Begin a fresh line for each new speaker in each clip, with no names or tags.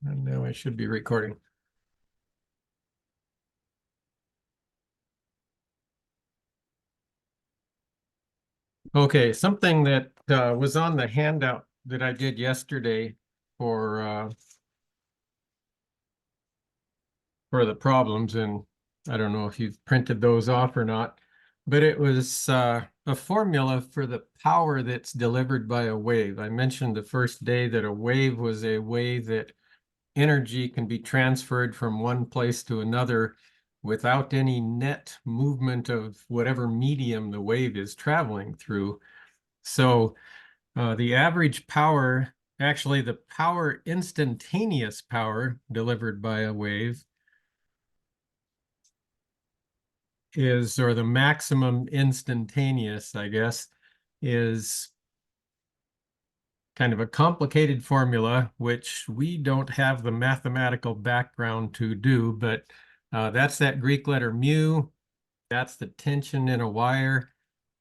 And now I should be recording. Okay, something that was on the handout that I did yesterday for for the problems, and I don't know if you've printed those off or not, but it was a formula for the power that's delivered by a wave. I mentioned the first day that a wave was a way that energy can be transferred from one place to another without any net movement of whatever medium the wave is traveling through. So the average power, actually the power, instantaneous power delivered by a wave is, or the maximum instantaneous, I guess, is kind of a complicated formula, which we don't have the mathematical background to do, but that's that Greek letter mu, that's the tension in a wire,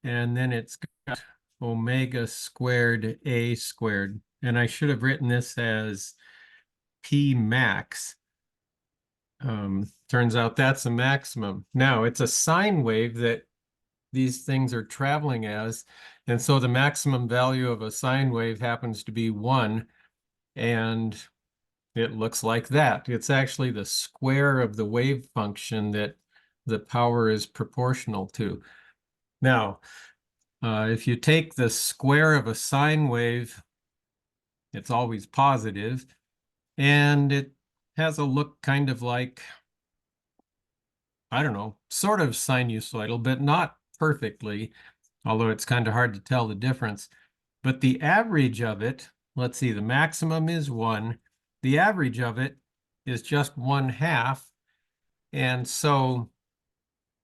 and then it's got omega squared A squared. And I should have written this as P max. Turns out that's a maximum. Now, it's a sine wave that these things are traveling as, and so the maximum value of a sine wave happens to be 1, and it looks like that. It's actually the square of the wave function that the power is proportional to. Now, if you take the square of a sine wave, it's always positive, and it has a look kind of like, I don't know, sort of sinusoidal, but not perfectly, although it's kind of hard to tell the difference. But the average of it, let's see, the maximum is 1. The average of it is just 1/2. And so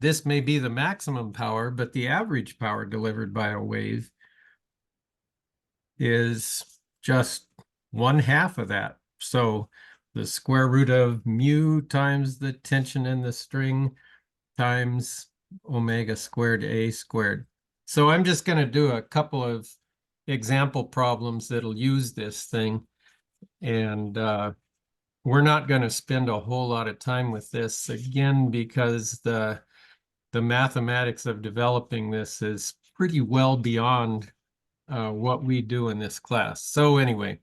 this may be the maximum power, but the average power delivered by a wave is just 1/2 of that. So the square root of mu times the tension in the string times omega squared A squared. So I'm just going to do a couple of example problems that'll use this thing. And we're not going to spend a whole lot of time with this again because the mathematics of developing this is pretty well beyond what we do in this class. So anyway,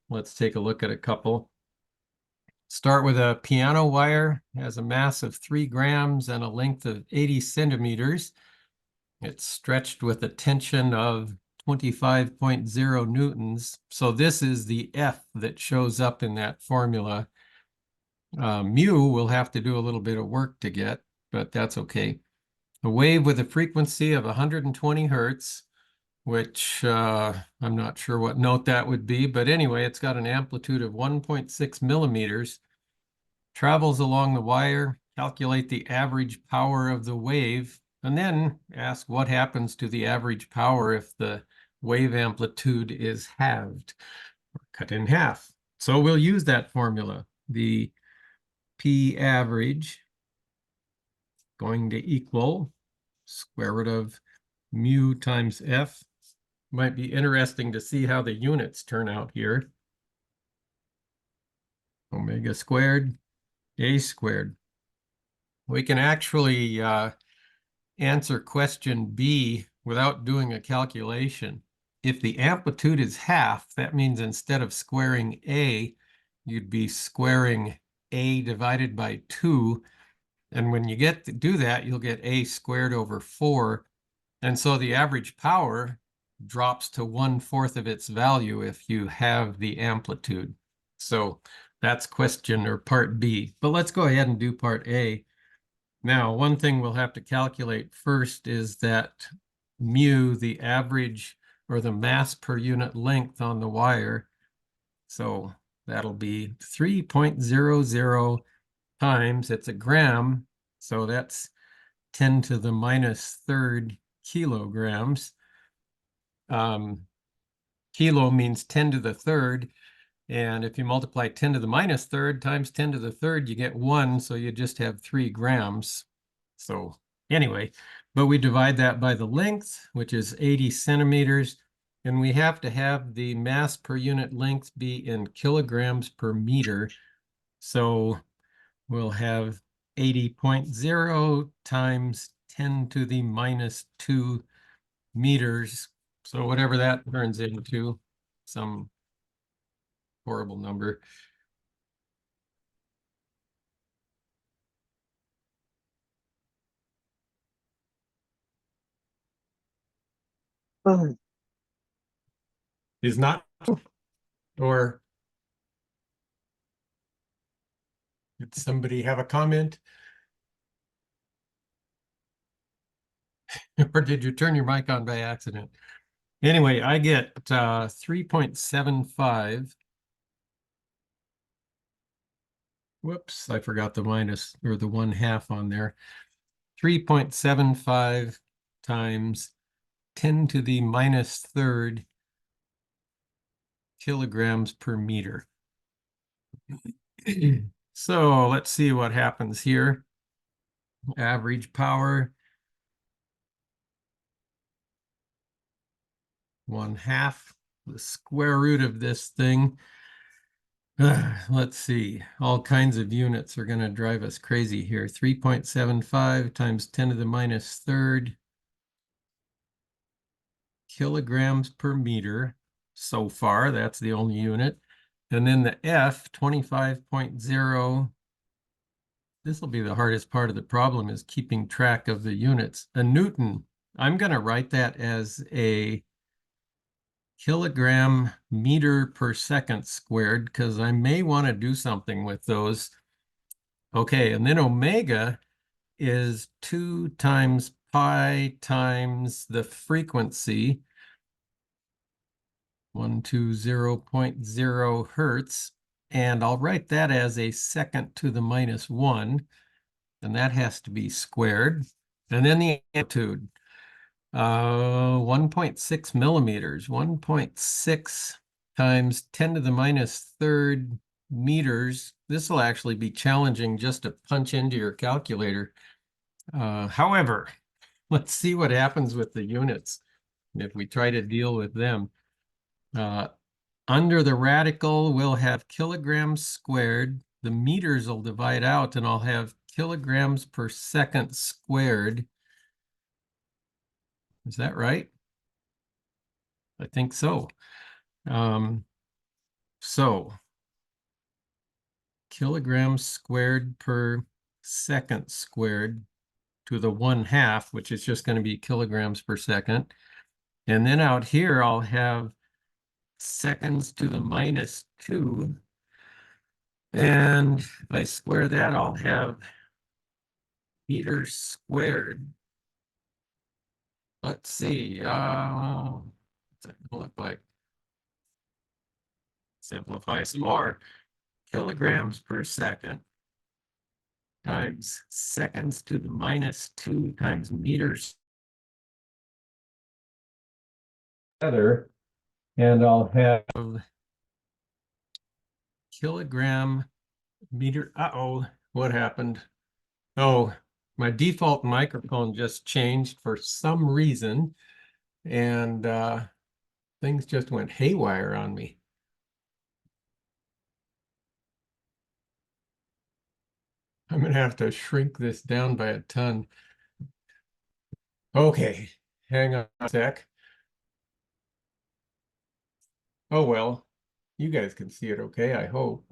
let's take a look at a couple. Start with a piano wire, has a mass of 3 grams and a length of 80 centimeters. It's stretched with a tension of 25.0 newtons. So this is the F that shows up in that formula. Mu will have to do a little bit of work to get, but that's okay. A wave with a frequency of 120 hertz, which I'm not sure what note that would be, but anyway, it's got an amplitude of 1.6 millimeters, travels along the wire, calculate the average power of the wave, and then ask what happens to the average power if the wave amplitude is halved or cut in half. So we'll use that formula. The P average going to equal square root of mu times F. Might be interesting to see how the units turn out here. Omega squared, A squared. We can actually answer question B without doing a calculation. If the amplitude is half, that means instead of squaring A, you'd be squaring A divided by 2. And when you get to do that, you'll get A squared over 4. And so the average power drops to 1/4 of its value if you have the amplitude. So that's question or part B. But let's go ahead and do part A. Now, one thing we'll have to calculate first is that mu, the average or the mass per unit length on the wire. So that'll be 3.00 times, it's a gram, so that's 10 to the minus third kilograms. Kilo means 10 to the third, and if you multiply 10 to the minus third times 10 to the third, you get 1, so you just have 3 grams. So anyway, but we divide that by the length, which is 80 centimeters, And we have to have the mass per unit length be in kilograms per meter. So we'll have 80.0 times 10 to the minus 2 meters. So whatever that turns into, some horrible number. Is not, or did somebody have a comment? Or did you turn your mic on by accident? Anyway, I get 3.75. Whoops, I forgot the minus or the 1/2 on there. 3.75 times 10 to the minus third kilograms per meter. So let's see what happens here. Average power, 1/2 the square root of this thing. Let's see, all kinds of units are going to drive us crazy here. 3.75 times 10 to the minus third kilograms per meter. So far, that's the only unit. And then the F, 25.0. This will be the hardest part of the problem, is keeping track of the units. A Newton, I'm going to write that as a kilogram meter per second squared, because I may want to do something with those. Okay, and then omega is 2 times pi times the frequency, 120.0 hertz, and I'll write that as a second to the minus 1, and that has to be squared. And then the amplitude, 1.6 millimeters, 1.6 times 10 to the minus third meters. This will actually be challenging just to punch into your calculator. However, let's see what happens with the units if we try to deal with them. Under the radical, we'll have kilograms squared. The meters will divide out, and I'll have kilograms per second squared. Is that right? I think so. Um, so kilograms squared per second squared to the 1/2, which is just going to be kilograms per second. And then out here, I'll have seconds to the minus 2. And if I square that, I'll have meters squared. Let's see. What's that look like? Simplify some more. Kilograms per second times seconds to the minus 2 times meters together. And I'll have kilogram meter. Uh-oh, what happened? Oh, my default microphone just changed for some reason, and things just went haywire on me. I'm gonna have to shrink this down by a ton. Okay, hang on a sec. Oh well, you guys can see it okay, I hope.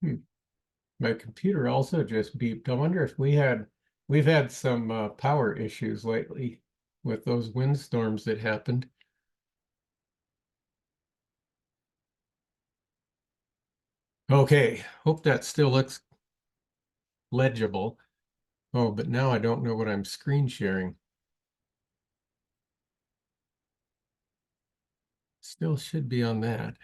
Hmm. My computer also just beeped. I wonder if we've had some power issues lately with those windstorms that happened. Okay, hope that still looks legible. Oh, but now I don't know what I'm screen sharing. Still should be on that.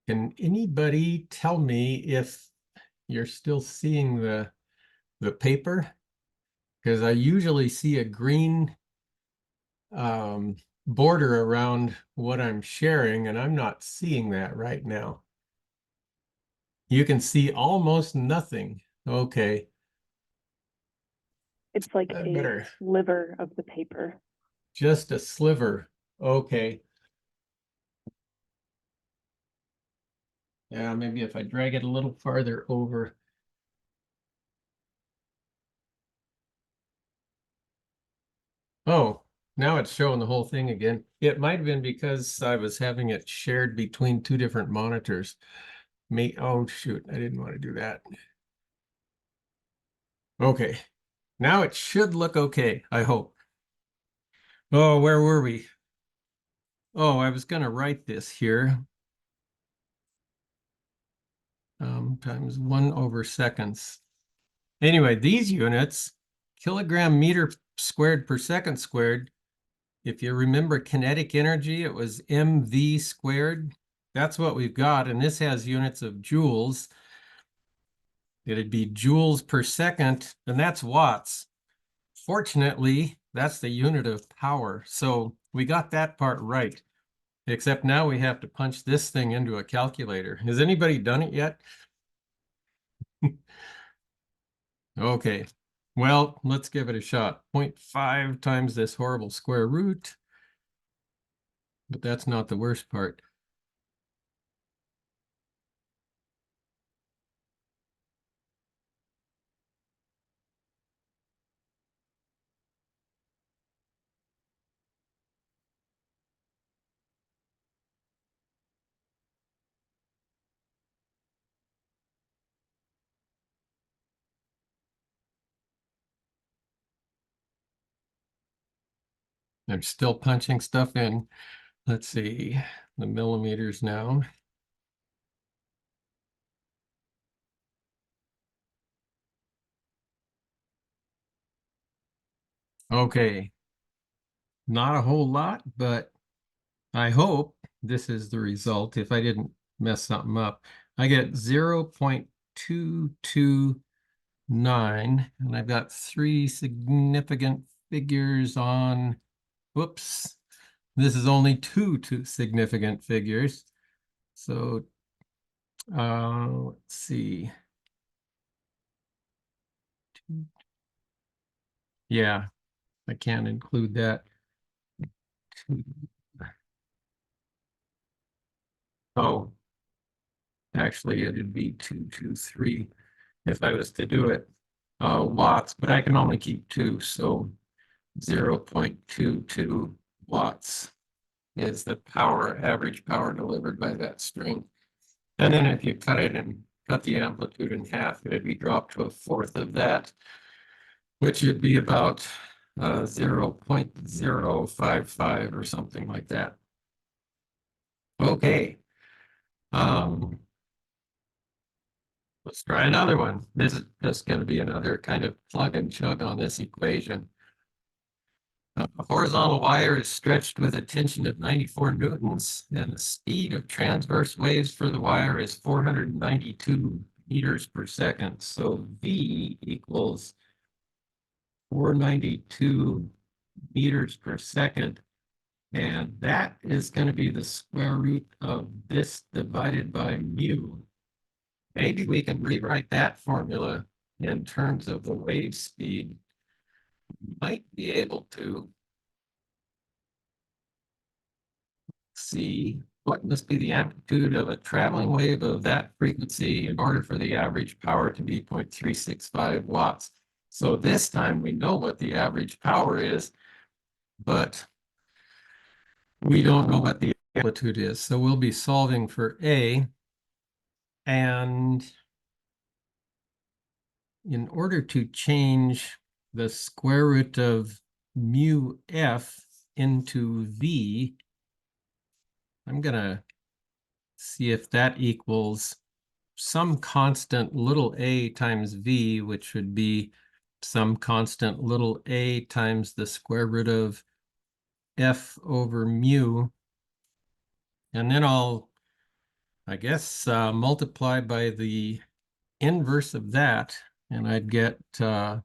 Can anybody tell me if you're still seeing the paper? Because I usually see a green um, border around what I'm sharing, and I'm not seeing that right now. You can see almost nothing. Okay,
It's like
I
a
better
sliver of the paper.
just a sliver. Okay. Yeah, maybe if I drag it a little farther over. Oh, now it's showing the whole thing again. It might have been because I was having it shared between two different monitors. Oh shoot, I didn't want to do that. Okay, now it should look okay, I hope. Oh, where were we? Oh, I was going to write this here. Times 1/seconds. Anyway, these units, kilogram meter squared per second squared. If you remember kinetic energy, it was mv squared. That's what we've got. And this has units of joules. It'd be joules per second, and that's watts. Fortunately, that's the unit of power. So we got that part right. Except now we have to punch this thing into a calculator. Has anybody done it yet? Okay. Well, let's give it a shot. 0.5 times this horrible square root. But that's not the worst part. I'm still punching stuff in. Let's see, the millimeters now. Okay, not a whole lot, but I hope this is the result. If I didn't mess something up, I get 0.229, and I've got three significant figures on, whoops, this is only two significant figures. So let's see. Yeah, I can't include that. Oh, actually, it'd be 223 if I was to do it watts, but I can only keep two, so 0.22 watts is the average power delivered by that string. And then if you cut it and cut the amplitude in half, it'd be dropped to a fourth of that, which would be about 0.055 or something like that. Okay. Um, Let's try another one. This is just going to be another kind of plug and chug on this equation. A horizontal wire is stretched with a tension of 94 newtons, and the speed of transverse waves for the wire is 492 meters per second. So V equals 492 meters per second. And that is going to be the square root of this divided by mu. Maybe we can rewrite that formula in terms of the wave speed. Might be able to see what must be the amplitude of a traveling wave of that frequency in order for the average power to be 0.365 watts. So this time we know what the average power is, but we don't know what the amplitude is. So we'll be solving for A, and in order to change the square root of mu f into v, I'm going to see if that equals some constant little a times v, which would be some constant little a times the square root of f over mu. And then I guess, multiply by the inverse of that, and I'd get a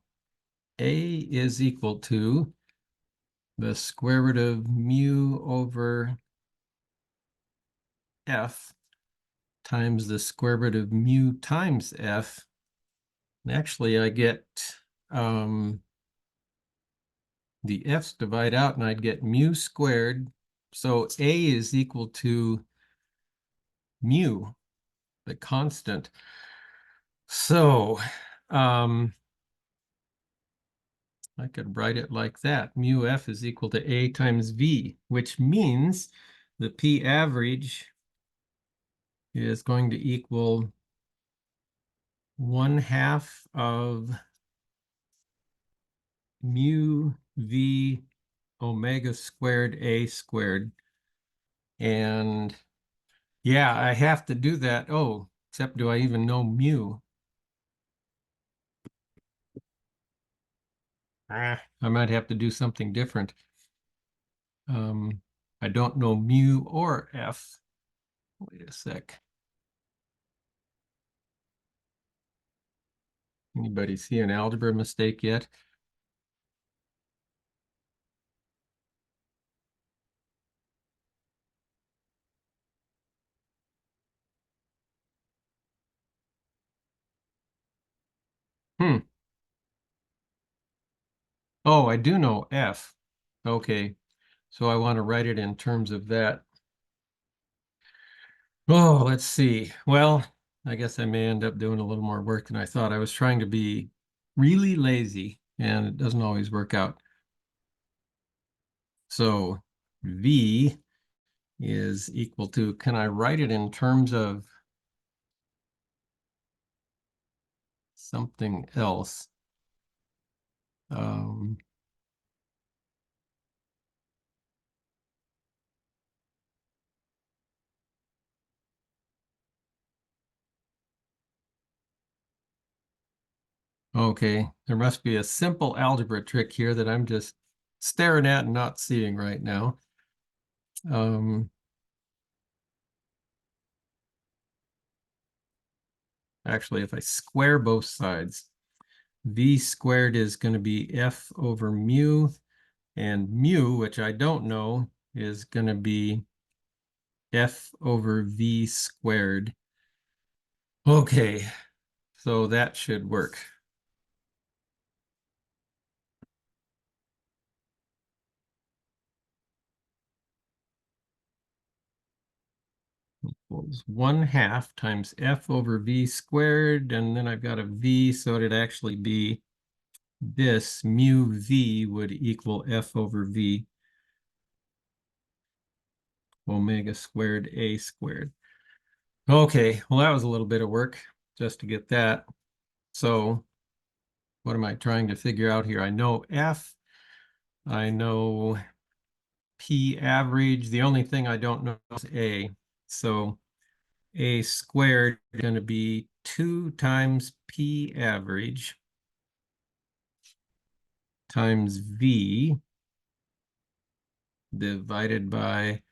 is equal to the square root of mu over f times the square root of mu times f. And actually, I get the f's divide out, and I'd get mu squared. So a is equal to mu, the constant. So I could write it like that. Mu f is equal to a times v, which means the p average is going to equal 1/2 of mu v omega squared a squared. And yeah, I have to do that. Oh, except do I even know mu? I might have to do something different. I don't know mu or f. Wait a sec. Anybody see an algebra mistake yet? Hmm. Oh, I do know f. Okay. So I want to write it in terms of that. Oh, let's see. Well, I guess I may end up doing a little more work than I thought. I was trying to be really lazy, and it doesn't always work out. So V is equal to, can I write it in terms of something else? Um, okay, there must be a simple algebra trick here that I'm just staring at and not seeing right now. Um, Actually, if I square both sides, V squared is going to be F over mu, and mu, which I don't know, is going to be F over V squared. Okay, so that should work. Equals 1/2 times F over V squared, and then I've got a V, so it'd actually be this mu V would equal F over V omega squared A squared. Okay, well, that was a little bit of work just to get that. So what am I trying to figure out here? I know F, I know P average. The only thing I don't know is A. So A squared is going to be 2 times P average times V divided by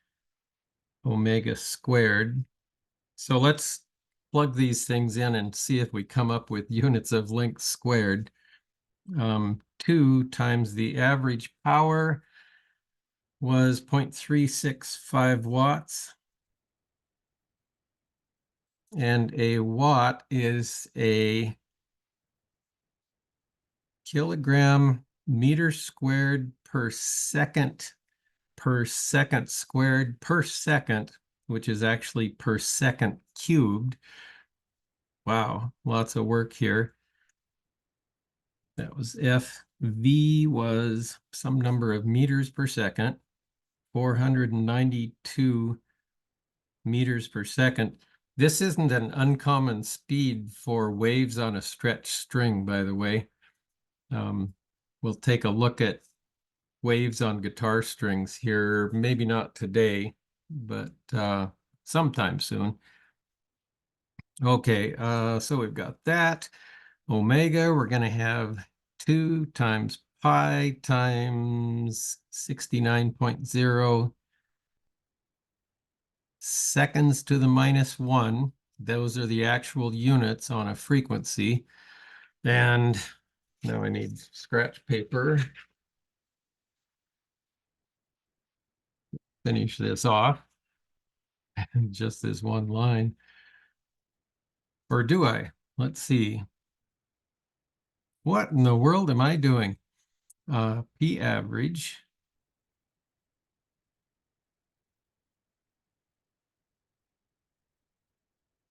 omega squared. So let's plug these things in and see if we come up with units of length squared. 2 times the average power was 0.365 watts. And a watt is a kilogram meter squared per second squared per second, which is actually per second cubed. Wow, lots of work here. That was F. V was some number of meters per second, 492 meters per second. This isn't an uncommon speed for waves on a stretched string, by the way. We'll take a look at waves on guitar strings here, maybe not today, but sometime soon. Okay, so we've got that. Omega, we're going to have 2 times pi times 69.0 seconds to the -1. Those are the actual units on a frequency. And now I need scratch paper. finish this off. Just this one line. Or do I? Let's see. What in the world am I doing? P average.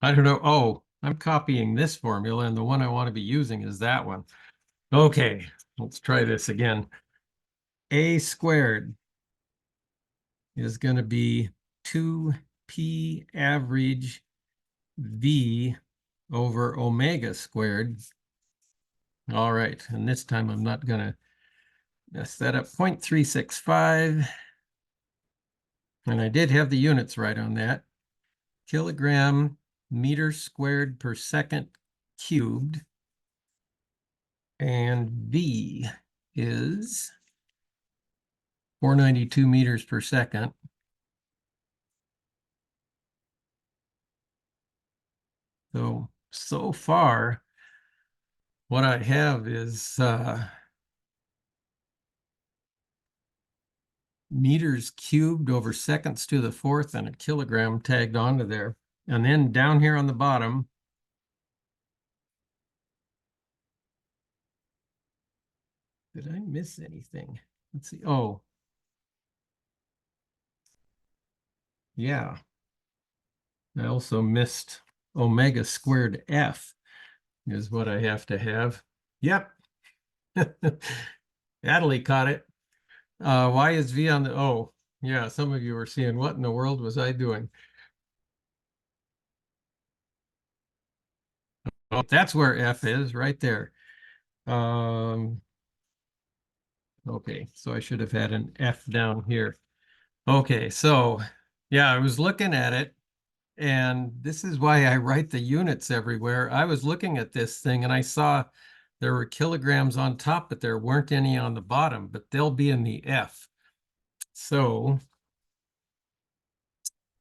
I don't know. Oh, I'm copying this formula, and the one I want to be using is that one. Okay, let's try this again. A squared is going to be 2P average V over omega squared. All right, and this time I'm not going to mess that up. 0.365. And I did have the units right on that. Kilogram meter squared per second cubed. And V is 492 meters per second. So far, what I have is meters cubed over seconds to the fourth and a kilogram tagged onto there. And then down here on the bottom, did I miss anything? Let's see. Oh, yeah. I also missed omega squared F is what I have to have. Yep. Natalie caught it. Why is V on the, oh, yeah, some of you were seeing what in the world was I doing? Oh, that's where F is right there. Um, okay, so I should have had an F down here. Okay, so yeah, I was looking at it, and this is why I write the units everywhere. I was looking at this thing and I saw there were kilograms on top, but there weren't any on the bottom, but they'll be in the F. So,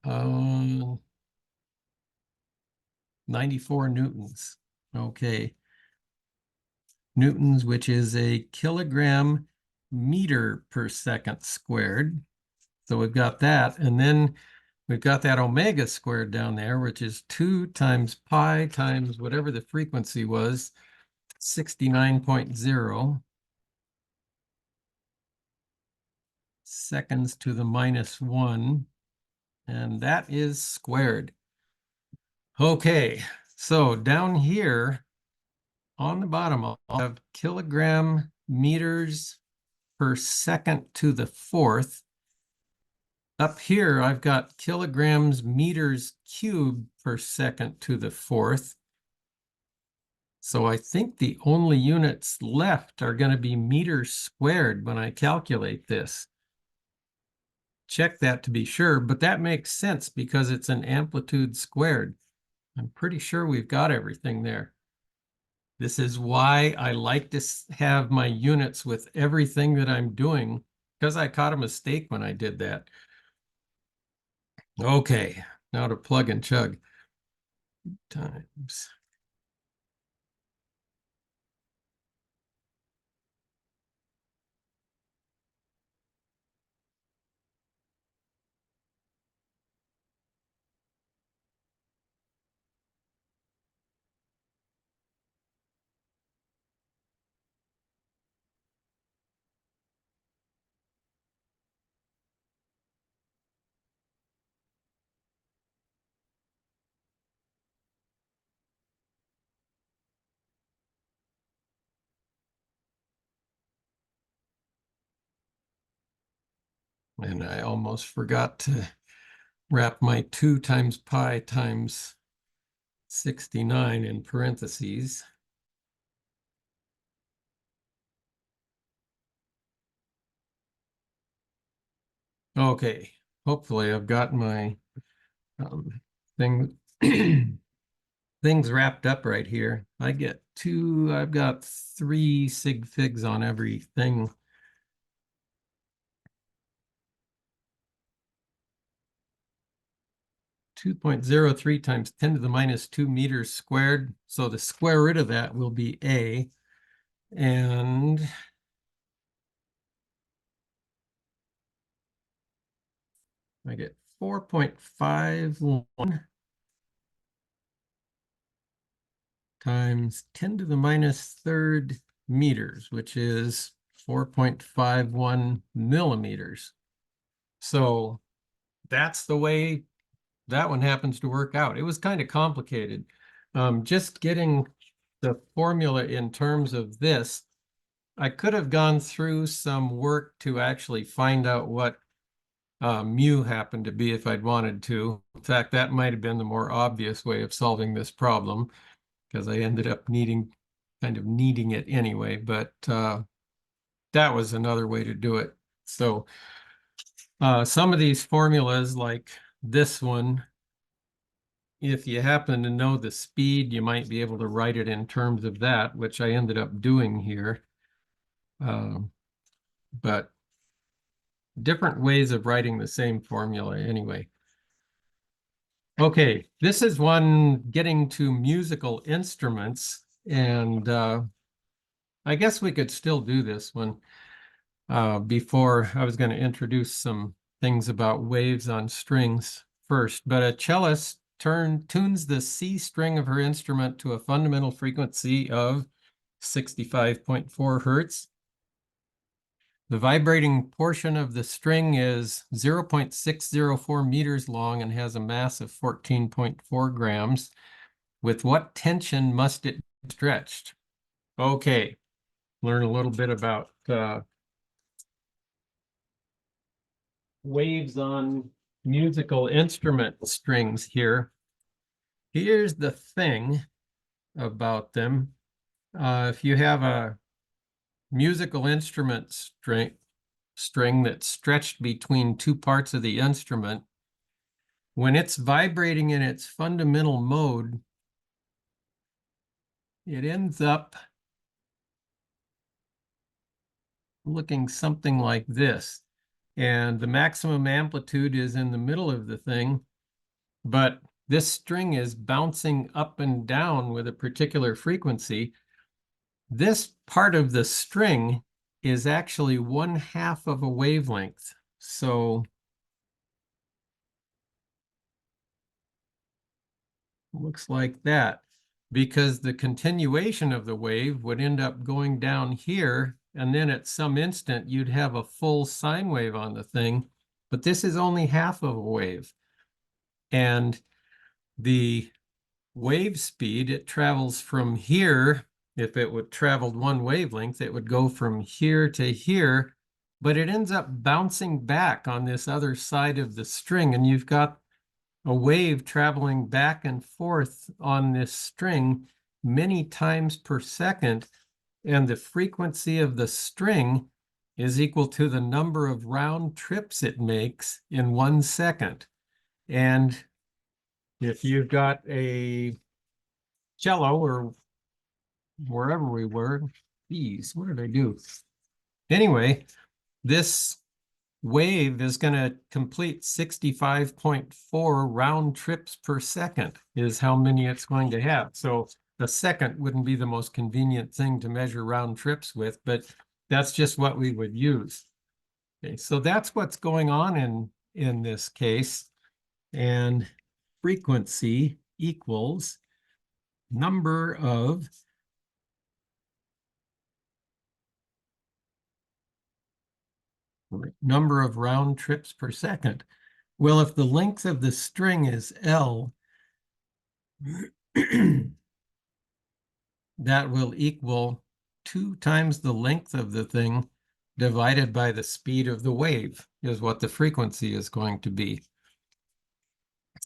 94 newtons. Okay. Newtons, which is a kilogram meter per second squared. So we've got that. And then we've got that omega squared down there, which is 2 times pi times whatever the frequency was, 69.0 seconds to the minus 1. And that is squared. Okay, so down here on the bottom, I'll have kilogram meters per second to the fourth. Up here, I've got kilograms meters cubed per second to the fourth. So I think the only units left are going to be meters squared when I calculate this. Check that to be sure, but that makes sense because it's an amplitude squared. I'm pretty sure we've got everything there. This is why I like to have my units with everything that I'm doing, because I caught a mistake when I did that. Okay, now to plug and chug. Times. And I almost forgot to wrap my 2 times pi times 69 in parentheses. Okay, hopefully I've got my thing things wrapped up right here. I've got 3 sig figs on everything. .03 times 10 to the minus 2 meters squared. So the square root of that will be A. And I get 4.51 times 10 to the minus third meters, which is 4.51 millimeters. So that's the way that one happens to work out. It was kind of complicated. Just getting the formula in terms of this, I could have gone through some work to actually find out what mu happened to be if I'd wanted to. In fact, that might have been the more obvious way of solving this problem because I ended up kind of needing it anyway, but that was another way to do it. So some of these formulas, like this one, if you happen to know the speed, you might be able to write it in terms of that, which I ended up doing here. But different ways of writing the same formula anyway. Okay, this is one getting to musical instruments, and I guess we could still do this one before I was going to introduce some things about waves on strings first. But a cellist tunes the C string of her instrument to a fundamental frequency of 65.4 hertz. The vibrating portion of the string is 0.604 meters long and has a mass of 14.4 grams. With what tension must it be stretched? Okay, learn a little bit about waves on musical instrument strings here. Here's the thing about them. If you have a musical instrument string that's stretched between two parts of the instrument, when it's vibrating in its fundamental mode, it ends up looking something like this. And the maximum amplitude is in the middle of the thing, but this string is bouncing up and down with a particular frequency. This part of the string is actually 1/2 of a wavelength. So looks like that, because the continuation of the wave would end up going down here, and then at some instant you'd have a full sine wave on the thing, but this is only 1/2 of a wave. And the wave speed, it travels from here. If it would traveled one wavelength, it would go from here to here, but it ends up bouncing back on this other side of the string, and you've got a wave traveling back and forth on this string many times per second, and the frequency of the string is equal to the number of round trips it makes in 1 second. And if you've got a cello or wherever we were, geez, what did I do? Anyway, this wave is going to complete 65.4 round trips per second is how many it's going to have. So a second wouldn't be the most convenient thing to measure round trips with, but that's just what we would use. Okay, so that's what's going on in this case. And frequency equals number of round trips per second. Well, if the length of the string is L, that will equal 2 times the length of the thing divided by the speed of the wave is what the frequency is going to be.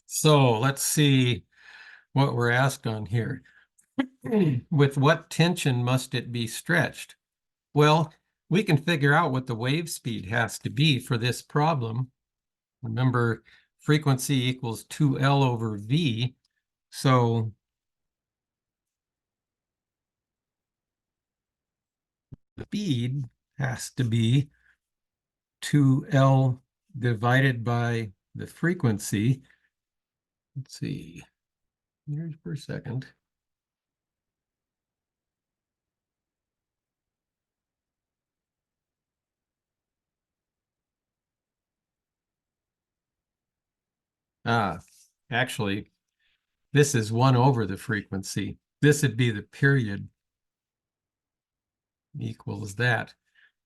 So let's see what we're asked on here. With what tension must it be stretched? Well, we can figure out what the wave speed has to be for this problem. Remember, frequency equals 2L over V. So the speed has to be 2L divided by the frequency. Let's see, meters per second. Ah, actually, this is 1 over the frequency. This would be the period equals that.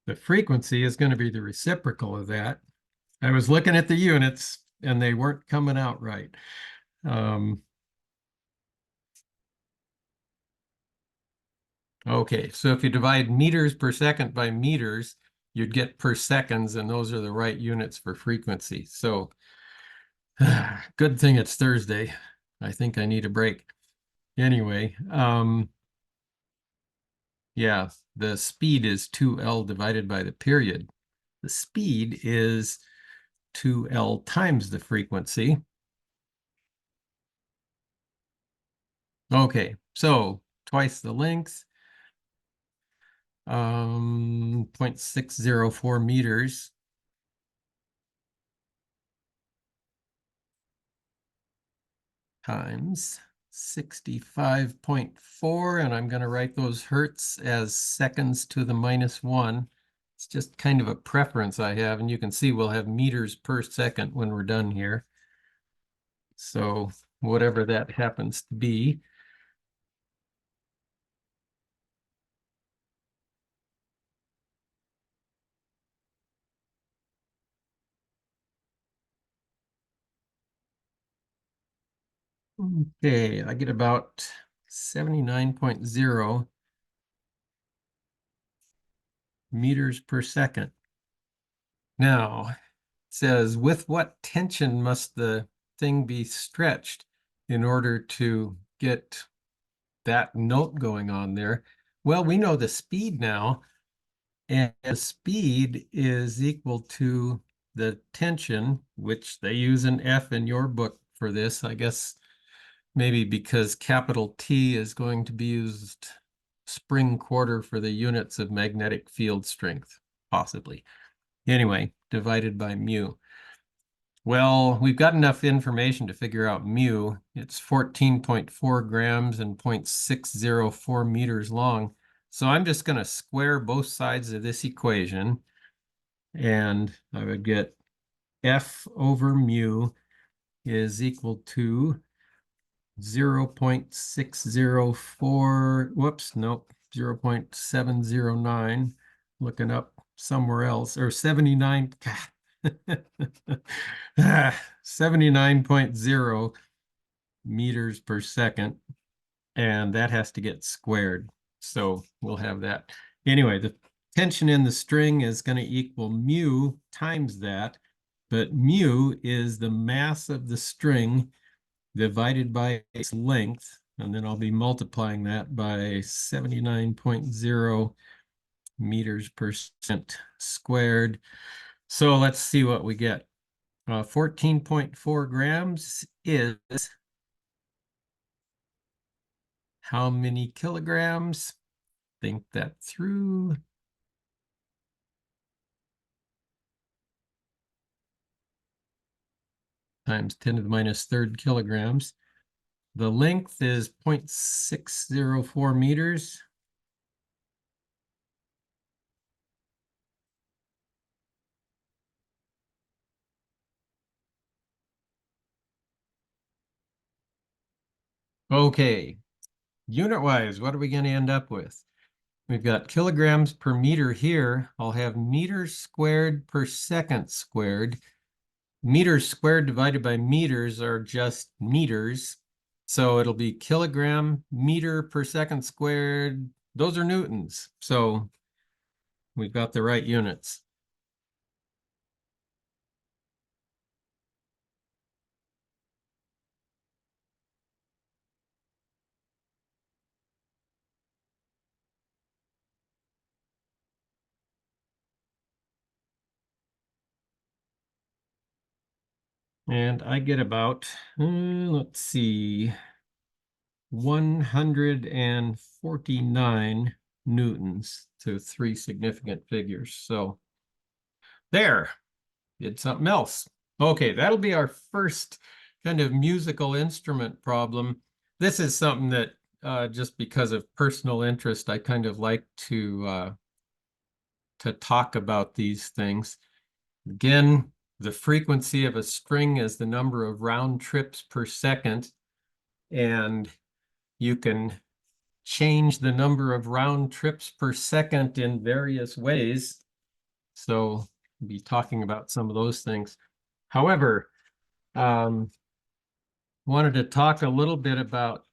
The frequency is going to be the reciprocal of that. I was looking at the units and they weren't coming out right. Okay, so if you divide meters per second by meters, you'd get per seconds, and those are the right units for frequency. So good thing it's Thursday. I think I need a break. Anyway, yeah, the speed is 2L divided by the period. The speed is 2L times the frequency. Okay, so twice the length, 0.604 meters times 65.4, and I'm going to write those hertz as seconds to the -1. It's just kind of a preference I have, and you can see we'll have meters per second when we're done here. So whatever that happens to be. Okay, I get about 79.0 meters per second. Now, it says, with what tension must the thing be stretched in order to get that note going on there? Well, we know the speed now, and the speed is equal to the tension, which they use an F in your book for this, I guess. Maybe because capital T is going to be used spring quarter for the units of magnetic field strength, possibly. Anyway, divided by mu. Well, we've got enough information to figure out mu. It's 14.4 grams and 0.604 meters long. So I'm just going to square both sides of this equation, and I would get F over mu is equal to 0.604, whoops, nope, 0.709, looking up somewhere else, or 79, 79.0 meters per second, and that has to get squared. So we'll have that. Anyway, the tension in the string is going to equal mu times that, but mu is the mass of the string divided by its length, and then I'll be multiplying that by 79.0 meters per second squared. So let's see what we get. 14.4 grams is how many kilograms? Think that through. Times 10 to the -3rd kilograms. The length is 0.604 meters. Okay, unit-wise, what are we going to end up with? We've got kilograms per meter here. I'll have meters squared per second squared. Meters squared divided by meters are just meters. So it'll be kilogram meter per second squared. Those are newtons. So we've got the right units. And I get about, let's see, 149 newtons to 3 significant figures. So there, did something else. Okay, that'll be our first kind of musical instrument problem. This is something that just because of personal interest, I kind of like to talk about these things. Again, the frequency of a string is the number of round trips per second, and you can change the number of round trips per second in various ways. So we'll be talking about some of those things. However, wanted to talk a little bit about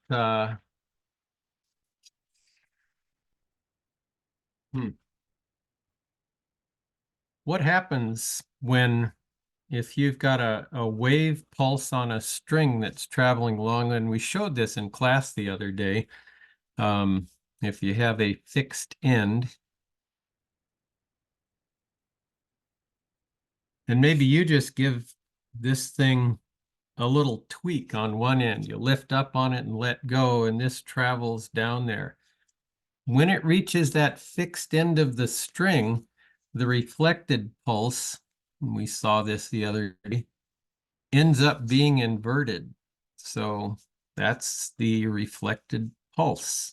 what happens when if you've got a wave pulse on a string that's traveling along, and we showed this in class the other day. If you have a fixed end, and maybe you just give this thing a little tweak on one end. You lift up on it and let go, and this travels down there. When it reaches that fixed end of the string, the reflected pulse, we saw this the other day, ends up being inverted. So that's the reflected pulse.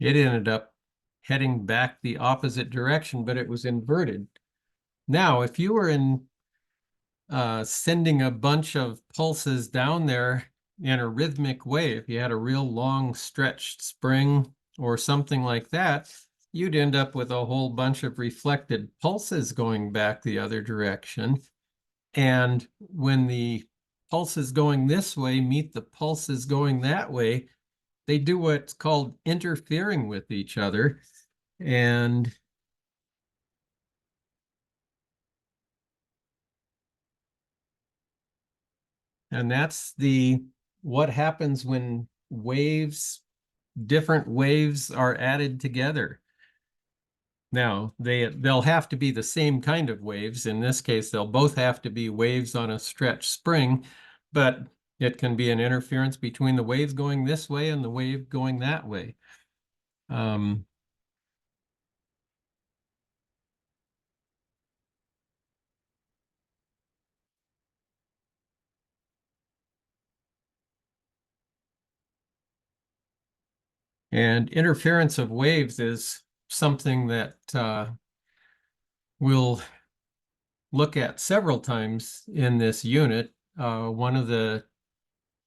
It ended up heading back the opposite direction, but it was inverted. Now, if you were sending a bunch of pulses down there in a rhythmic way, if you had a real long stretched spring or something like that, you'd end up with a whole bunch of reflected pulses going back the other direction. And when the pulses going this way meet the pulses going that way, they do what's called interfering with each other. And that's what happens when different waves are added together. Now, they'll have to be the same kind of waves. In this case, they'll both have to be waves on a stretched spring, but it can be an interference between the waves going this way and the wave going that way. And interference of waves is something that we'll look at several times in this unit. One of the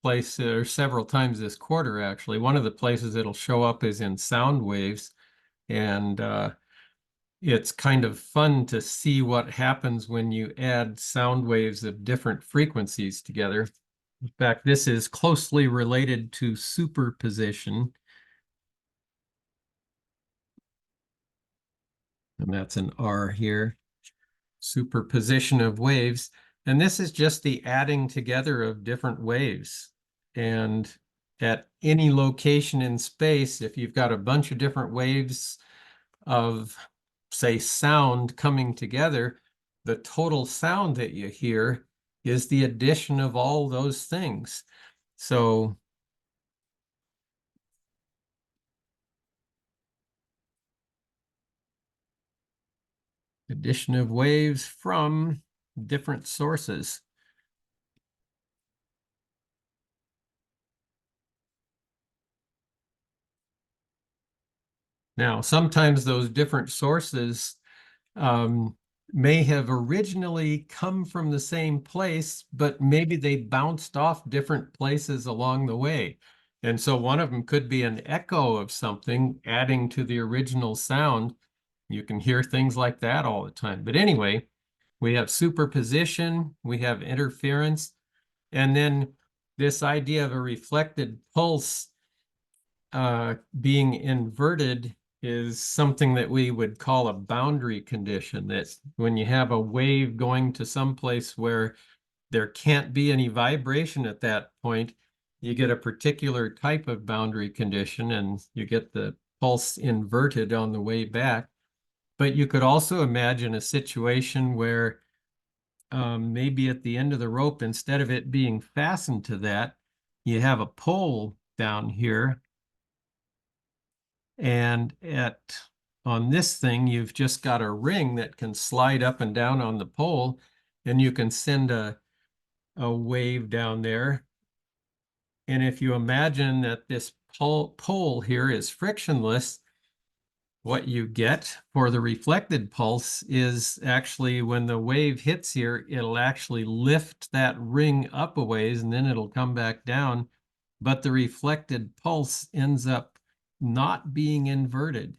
places, or several times this quarter actually, one of the places it'll show up is in sound waves. And it's kind of fun to see what happens when you add sound waves of different frequencies together. In fact, this is closely related to superposition. And that's an R here. Superposition of waves. And this is just the adding together of different waves. And at any location in space, if you've got a bunch of different waves of, say, sound coming together, the total sound that you hear is the addition of all those things. So addition of waves from different sources. Now, sometimes those different sources may have originally come from the same place, but maybe they bounced off different places along the way. And so one of them could be an echo of something adding to the original sound. You can hear things like that all the time. But anyway, we have superposition, we have interference, and then this idea of a reflected pulse being inverted is something that we would call a boundary condition. That when you have a wave going to some place where there can't be any vibration at that point, you get a particular type of boundary condition and you get the pulse inverted on the way back. But you could also imagine a situation where maybe at the end of the rope, instead of it being fastened to that, you have a pole down here. And on this thing, you've just got a ring that can slide up and down on the pole, and you can send a wave down there. And if you imagine that this pole here is frictionless, what you get for the reflected pulse is actually when the wave hits here, it'll actually lift that ring up a ways and then it'll come back down. But the reflected pulse ends up not being inverted.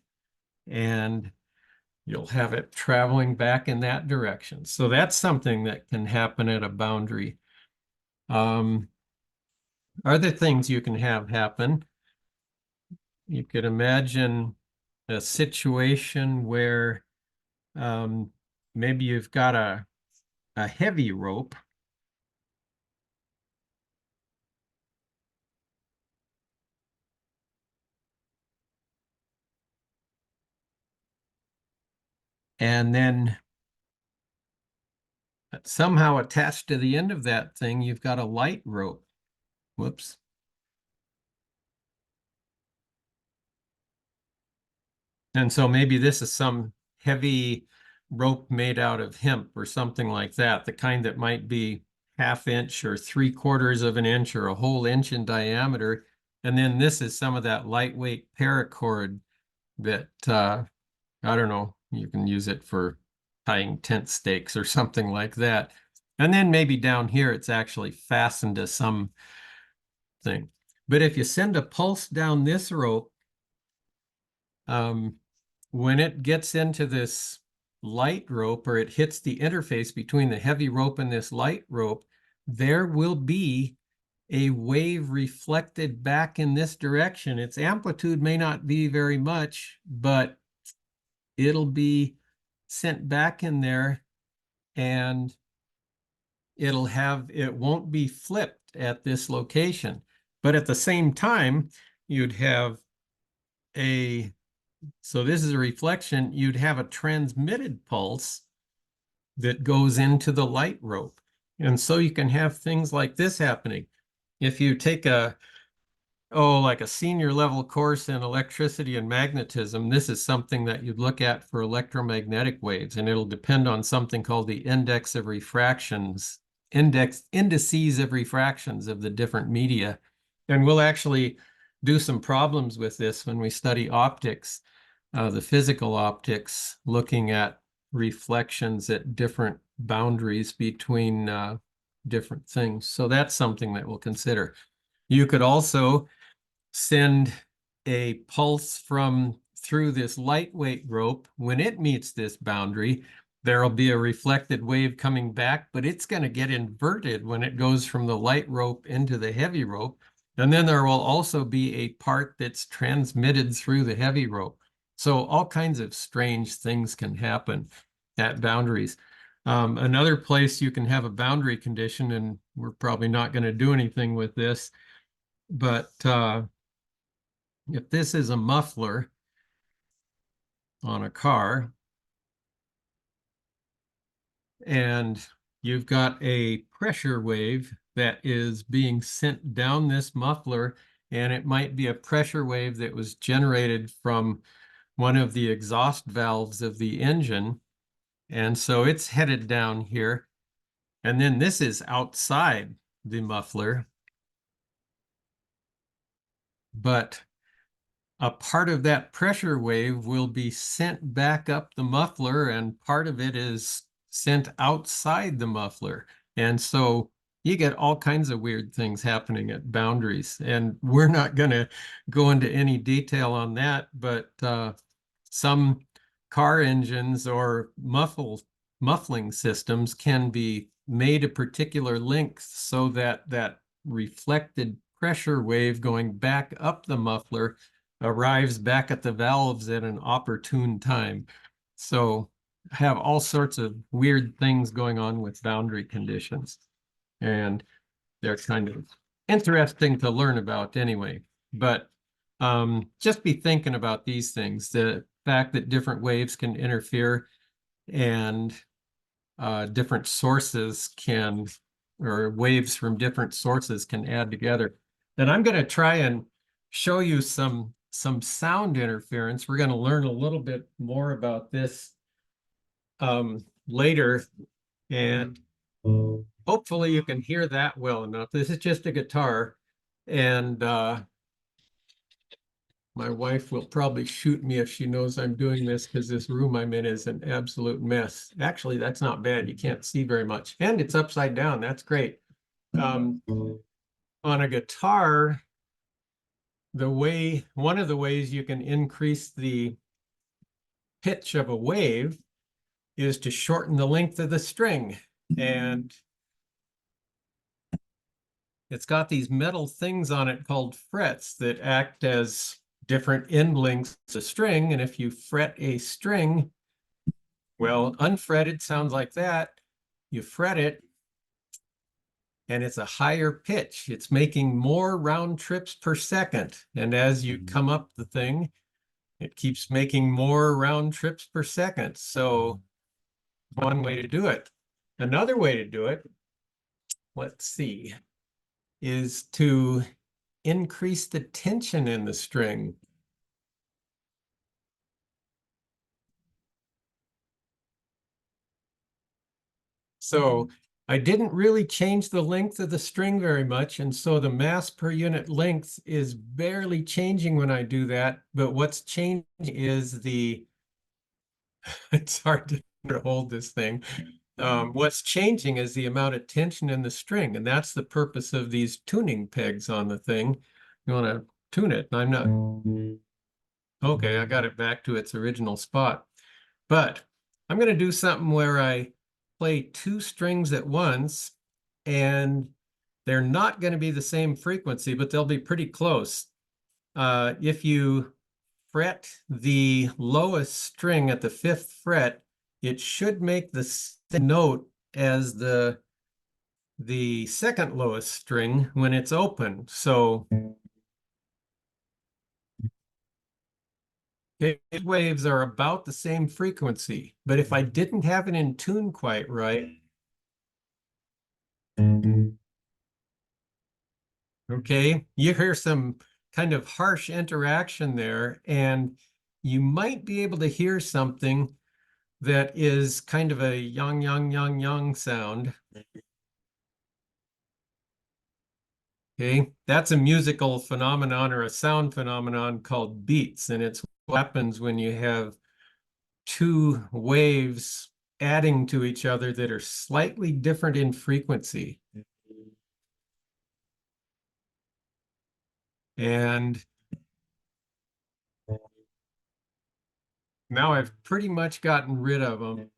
And you'll have it traveling back in that direction. So that's something that can happen at a boundary. Other things you can have happen, you could imagine a situation where maybe you've got a heavy rope and then somehow attached to the end of that thing, you've got a light rope. Whoops. And so maybe this is some heavy rope made out of hemp or something like that, the kind that might be ½ inch or 3/4 of an inch or a whole inch in diameter. And then this is some of that lightweight paracord that, I don't know, you can use it for tying tent stakes or something like that. And then maybe down here, it's actually fastened to something. But if you send a pulse down this rope, when it gets into this light rope or it hits the interface between the heavy rope and this light rope, there will be a wave reflected back in this direction. Its amplitude may not be very much, but it'll be sent back in there and it won't be flipped at this location. But at the same time, you'd have so this is a reflection, you'd have a transmitted pulse that goes into the light rope. And so you can have things like this happening. If you take like a senior level course in electricity and magnetism, this is something that you'd look at for electromagnetic waves, and it'll depend on something called the indices of refractions of the different media. And we'll actually do some problems with this when we study optics, the physical optics, looking at reflections at different boundaries between different things. So that's something that we'll consider. You could also send a pulse through this lightweight rope. When it meets this boundary, there'll be a reflected wave coming back, but it's going to get inverted when it goes from the light rope into the heavy rope. And then there will also be a part that's transmitted through the heavy rope. So all kinds of strange things can happen at boundaries. Another place you can have a boundary condition, and we're probably not going to do anything with this, but if this is a muffler on a car and you've got a pressure wave that is being sent down this muffler, and it might be a pressure wave that was generated from one of the exhaust valves of the engine. And so it's headed down here. And then this is outside the muffler. But a part of that pressure wave will be sent back up the muffler, and part of it is sent outside the muffler. And so you get all kinds of weird things happening at boundaries. And we're not going to go into any detail on that, but some car engines or muffling systems can be made a particular length so that that reflected pressure wave going back up the muffler arrives back at the valves at an opportune time. So have all sorts of weird things going on with boundary conditions. And they're kind of interesting to learn about anyway. But just be thinking about these things, the fact that different waves can interfere and different sources or waves from different sources can add together. And I'm going to try and show you some sound interference. We're going to learn a little bit more about this later, and hopefully you can hear that well enough. This is just a guitar, and My wife will probably shoot me if she knows I'm doing this because this room I'm in is an absolute mess. Actually, that's not bad. You can't see very much. And it's upside down. That's great. On a guitar, one of the ways you can increase the pitch of a wave is to shorten the length of the string. And it's got these metal things on it called frets that act as different end lengths of string. And if you fret a string, well, unfretted sounds like that. You fret it, and it's a higher pitch. It's making more round trips per second. And as you come up the thing, it keeps making more round trips per second. So one way to do it. Another way to do it, let's see, is to increase the tension in the string. So I didn't really change the length of the string very much, and so the mass per unit length is barely changing when I do that. But what's changing is it's hard to hold this thing. What's changing is the amount of tension in the string, and that's the purpose of these tuning pegs on the thing. You want to tune it, and I'm not. Okay, I got it back to its original spot. But I'm going to do something where I play two strings at once, and they're not going to be the same frequency, but they'll be pretty close. If you fret the lowest string at the fifth fret, it should make the same note as the second lowest string when it's open. So waves are about the same frequency, but if I didn't have it in tune quite right, okay, you hear some kind of harsh interaction there, and you might be able to hear something that is kind of a yang, yang, yang, yang sound. Okay, that's a musical phenomenon or a sound phenomenon called beats, and it's what happens when you have two waves adding to each other that are slightly different in frequency. And now I've pretty much gotten rid of them.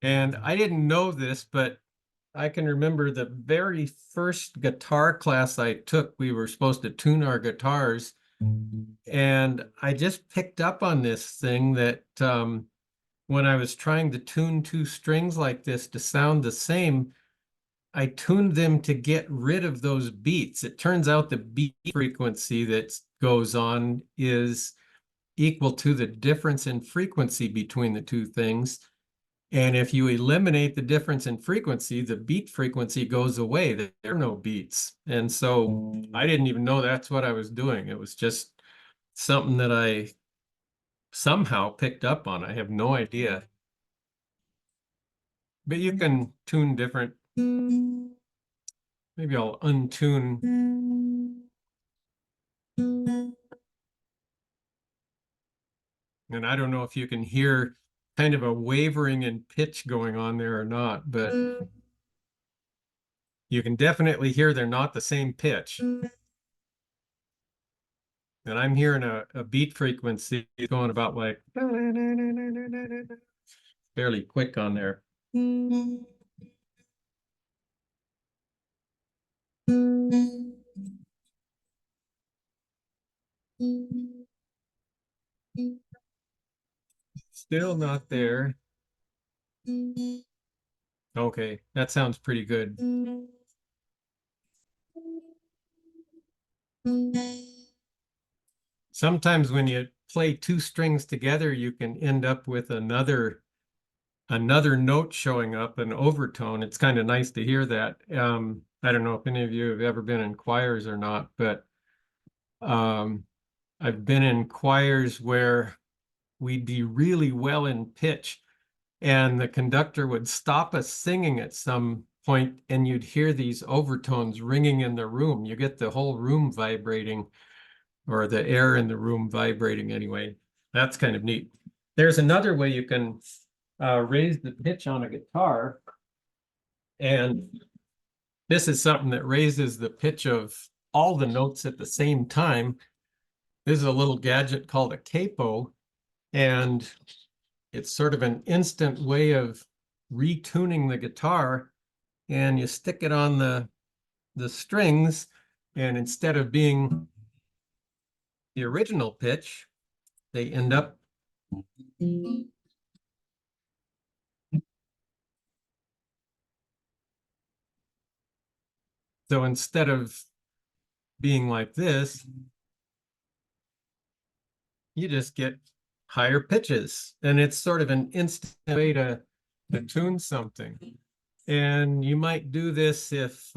And I didn't know this, but I can remember the very first guitar class I took, we were supposed to tune our guitars. And I just picked up on this thing that when I was trying to tune two strings like this to sound the same, I tuned them to get rid of those beats. It turns out the beat frequency that goes on is equal to the difference in frequency between the two things. And if you eliminate the difference in frequency, the beat frequency goes away. There are no beats. And so I didn't even know that's what I was doing. It was just something that I somehow picked up on. I have no idea. But you can tune different. Maybe I'll untune. And I don't know if you can hear kind of a wavering in pitch going on there or not, but you can definitely hear they're not the same pitch. And I'm hearing a beat frequency going about like fairly quick on there. Still not there. Okay, that sounds pretty good. Sometimes when you play two strings together, you can end up with another note showing up, an overtone. It's kind of nice to hear that. I don't know if any of you have ever been in choirs or not, but um, I've been in choirs where we'd be really well in pitch, and the conductor would stop us singing at some point, and you'd hear these overtones ringing in the room. You get the whole room vibrating, or the air in the room vibrating anyway. That's kind of neat. There's another way you can raise the pitch on a guitar, and this is something that raises the pitch of all the notes at the same time. This is a little gadget called a capo, and it's sort of an instant way of retuning the guitar, and you stick it on the strings, and instead of being the original pitch, they end up so instead of being like this, you just get higher pitches, and it's sort of an instant way to tune something. And you might do this if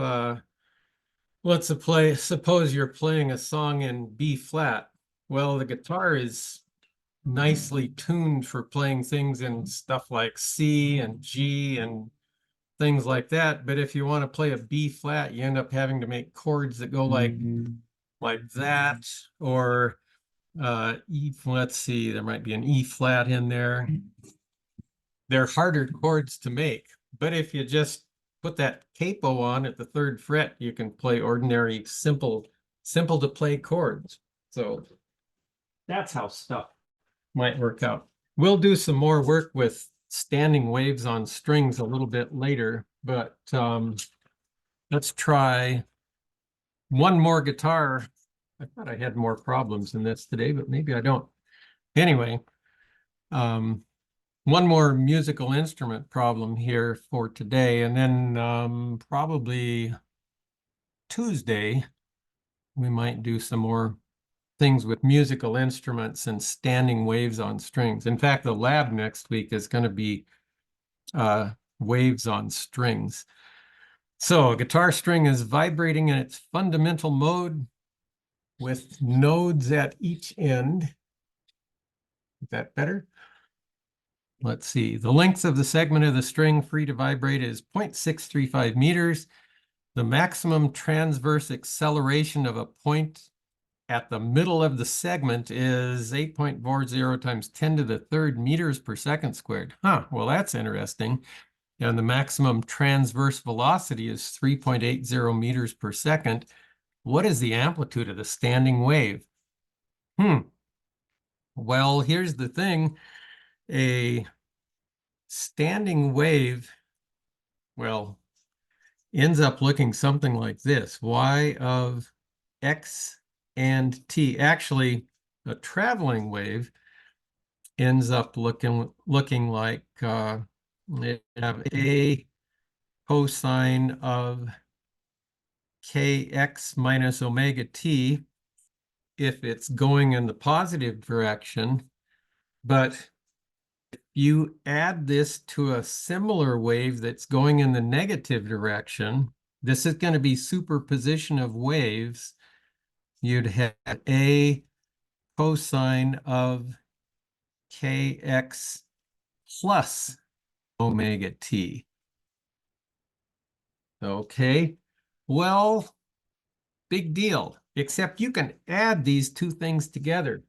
suppose you're playing a song in B flat. Well, the guitar is nicely tuned for playing things in stuff like C and G and things like that. But if you want to play a B flat, you end up having to make chords that go like that, or let's see, there might be an E flat in there. They're harder chords to make, but if you just put that capo on at the 3rd fret, you can play ordinary, simple to play chords. So that's how stuff might work out. We'll do some more work with standing waves on strings a little bit later, but let's try one more guitar. I thought I had more problems in this today, but maybe I don't. Anyway, one more musical instrument problem here for today, and then probably Tuesday, we might do some more things with musical instruments and standing waves on strings. In fact, the lab next week is going to be waves on strings. So a guitar string is vibrating in its fundamental mode with nodes at each end. Is that better? Let's see. The length of the segment of the string free to vibrate is 0.635 meters. The maximum transverse acceleration of a point at the middle of the segment is 8.40 times 10 to the 3rd meters per second squared. Huh, well, that's interesting. And the maximum transverse velocity is 3.80 meters per second. What is the amplitude of the standing wave? Well, here's the thing. A standing wave, well, ends up looking something like this. Y of x and t. Actually, a traveling wave ends up looking like it have a cosine of kx minus omega t if it's going in the positive direction. But you add this to a similar wave that's going in the negative direction, this is going to be superposition of waves. You'd have a cosine of kx plus omega t. Okay, well, big deal, except you can add these two things together.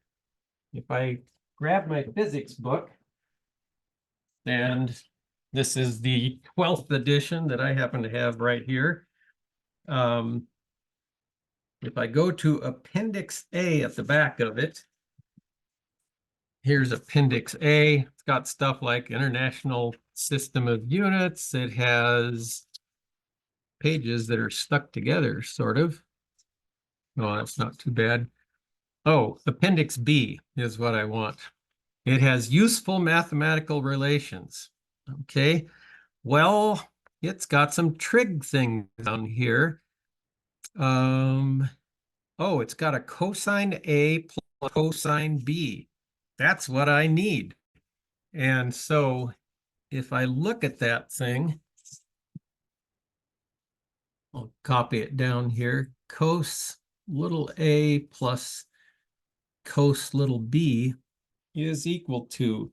If I grab my physics book, and this is the 12th edition that I happen to have right here. If I go to Appendix A at the back of it, here's Appendix A. It's got stuff like International System of Units. It has pages that are stuck together, sort of. Oh, that's not too bad. Oh, Appendix B is what I want. It has useful mathematical relations. Okay, well, it's got some trig things down here. Oh, it's got a cosine A plus cosine B. That's what I need. And so if I look at that thing, I'll copy it down here. Cos little a plus cos little b is equal to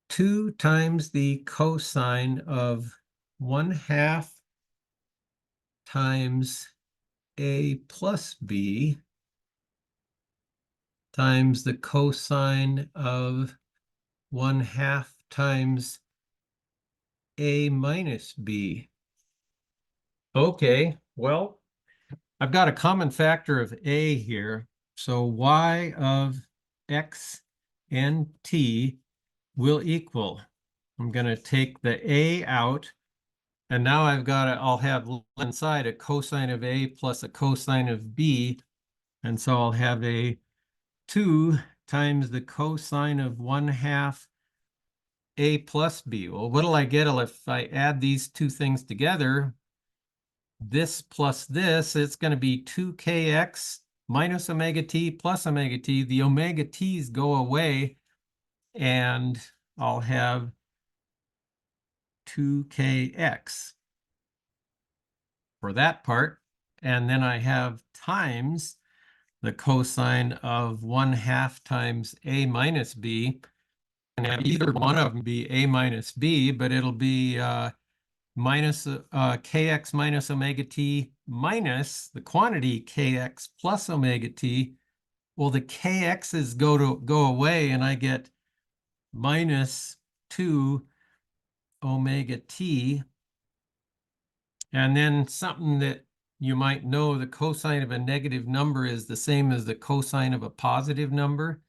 2 times the cosine of 1/2 times a plus b times the cosine of 1/2 times a minus b. Okay, well, I've got a common factor of a here. So y of x and t will equal. I'm going to take the a out, and now I'll have inside a cosine of a plus a cosine of b, and so I'll have a 2 times the cosine of 1/2 a plus b. Well, what'll I get if I add these two things together? This plus this, it's going to be 2kx minus omega t plus omega t. The omega t's go away, and I'll have 2kx for that part. And then I have times the cosine of 1/2 times a minus b. And have either one of them be a minus b, but it'll be minus kx minus omega t minus the quantity kx plus omega t. Well, the kx's go away, and I get minus 2 omega t. And then something that you might know, the cosine of a negative number is the same as the cosine of a positive number.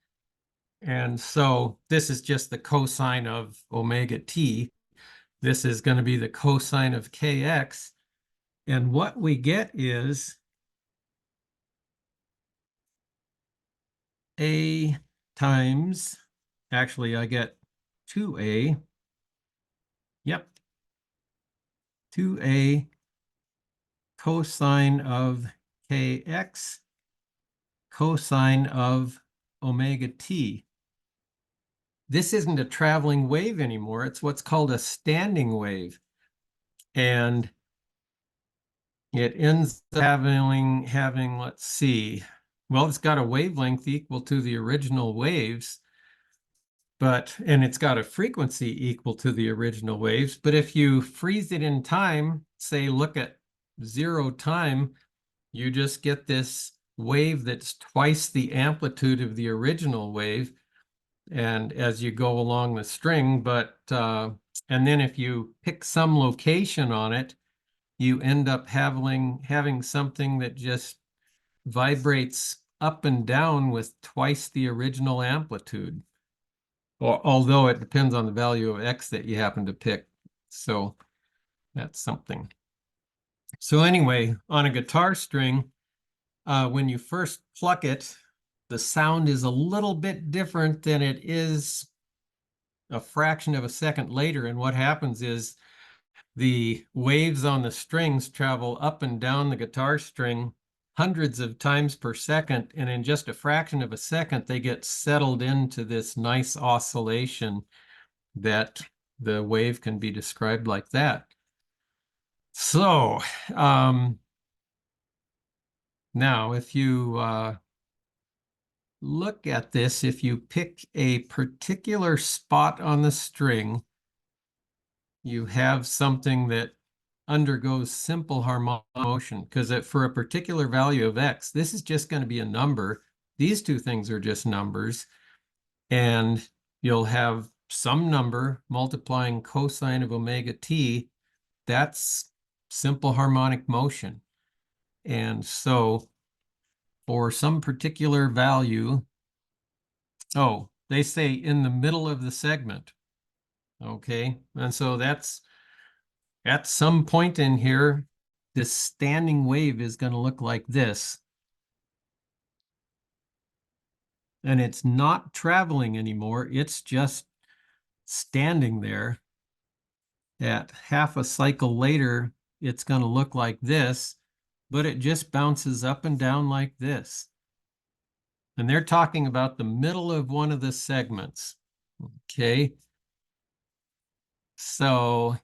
And so this is just the cosine of omega t. This is going to be the cosine of kx. And what we get is a times, actually I get 2a. Yep. 2a cosine of kx cosine of omega t. This isn't a traveling wave anymore. It's what's called a standing wave. And it ends up having, let's see, well, it's got a wavelength equal to the original waves, and it's got a frequency equal to the original waves. But if you freeze it in time, say, look at 0 time, you just get this wave that's twice the amplitude of the original wave. And as you go along the string, and then if you pick some location on it, you end up having something that just vibrates up and down with twice the original amplitude. Although it depends on the value of x that you happen to pick. So that's something. So anyway, on a guitar string, when you first pluck it, the sound is a little bit different than it is a fraction of a second later. And what happens is the waves on the strings travel up and down the guitar string hundreds of times per second. And in just a fraction of a second, they get settled into this nice oscillation that the wave can be described like that. So now if you look at this, if you pick a particular spot on the string, you have something that undergoes simple harmonic motion, because for a particular value of x, this is just going to be a number. These two things are just numbers, and you'll have some number multiplying cosine of omega t. That's simple harmonic motion. And so for some particular value, oh, they say in the middle of the segment. Okay, and so that's at some point in here, this standing wave is going to look like this. And it's not traveling anymore. It's just standing there. At half a cycle later, it's going to look like this, but it just bounces up and down like this. And they're talking about the middle of one of the segments. Okay. So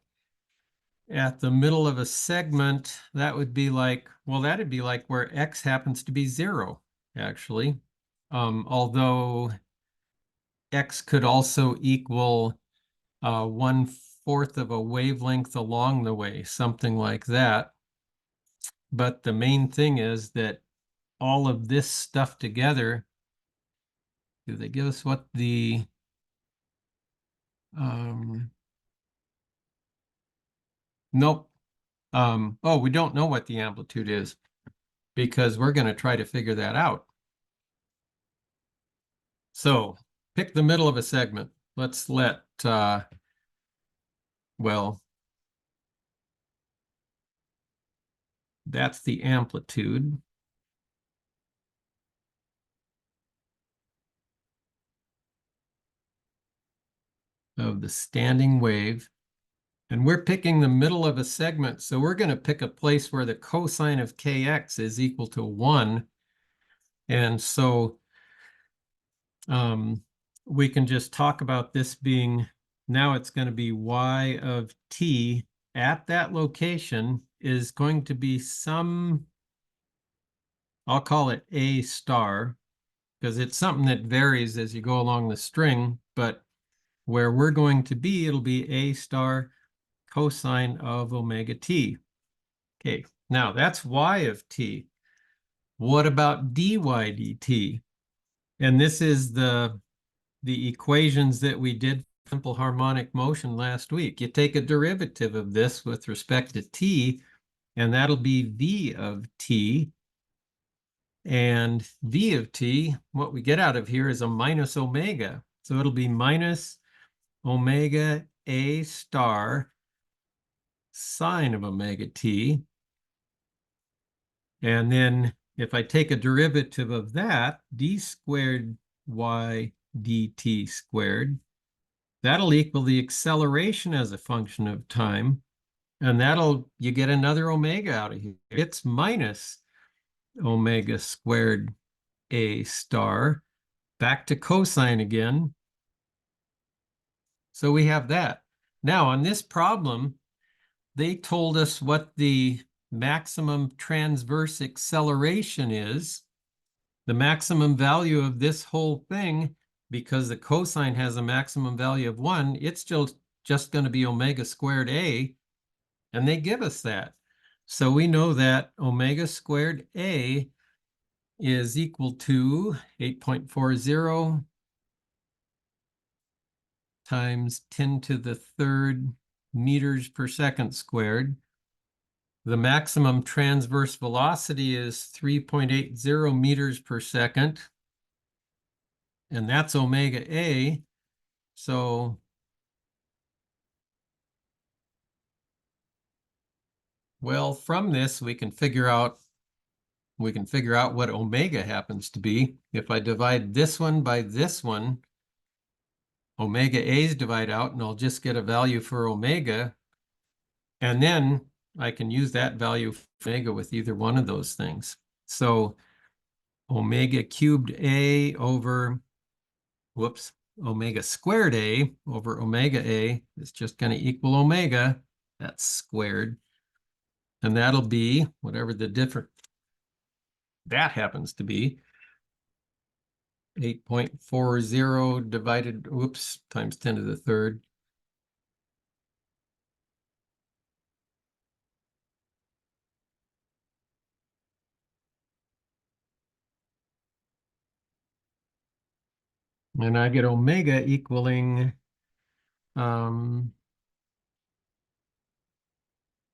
at the middle of a segment, that would be like, well, that'd be like where x happens to be 0, actually. Although x could also equal 1/4 of a wavelength along the way, something like that. But the main thing is that all of this stuff together, do they give us what the nope. Oh, we don't know what the amplitude is because we're going to try to figure that out. So pick the middle of a segment. Let's let, well, that's the amplitude. Of the standing wave. And we're picking the middle of a segment. So we're going to pick a place where the cosine of kx is equal to 1. And so we can just talk about this being, now it's going to be y of t at that location is going to be some, I'll call it a star, because it's something that varies as you go along the string, but where we're going to be, it'll be a star cosine of omega t. Okay, now that's y of t. What about dy dt? And this is the equations that we did for simple harmonic motion last week. You take a derivative of this with respect to t, and that'll be v of t. And v of t, what we get out of here is a minus omega. So it'll be minus omega a star sine of omega t. And then if I take a derivative of that, d squared y dt squared, that'll equal the acceleration as a function of time. And you get another omega out of here. It's minus omega squared a star. Back to cosine again. So we have that. Now on this problem, they told us what the maximum transverse acceleration is. The maximum value of this whole thing, because the cosine has a maximum value of 1, it's still just going to be omega squared a, and they give us that. So we know that omega squared a is equal to 8.40 times 10 to the third meters per second squared. The maximum transverse velocity is 3.80 meters per second. And that's omega A. So well, from this we can figure out what omega happens to be. If I divide this one by this one, omega A's divide out, and I'll just get a value for omega. And then I can use that value for omega with either one of those things. So omega cubed A over, omega squared A over omega A is just going to equal omega. That's squared. And that'll be whatever the different that happens to be. 8.40 divided, times 10 to the third. And I get omega equaling,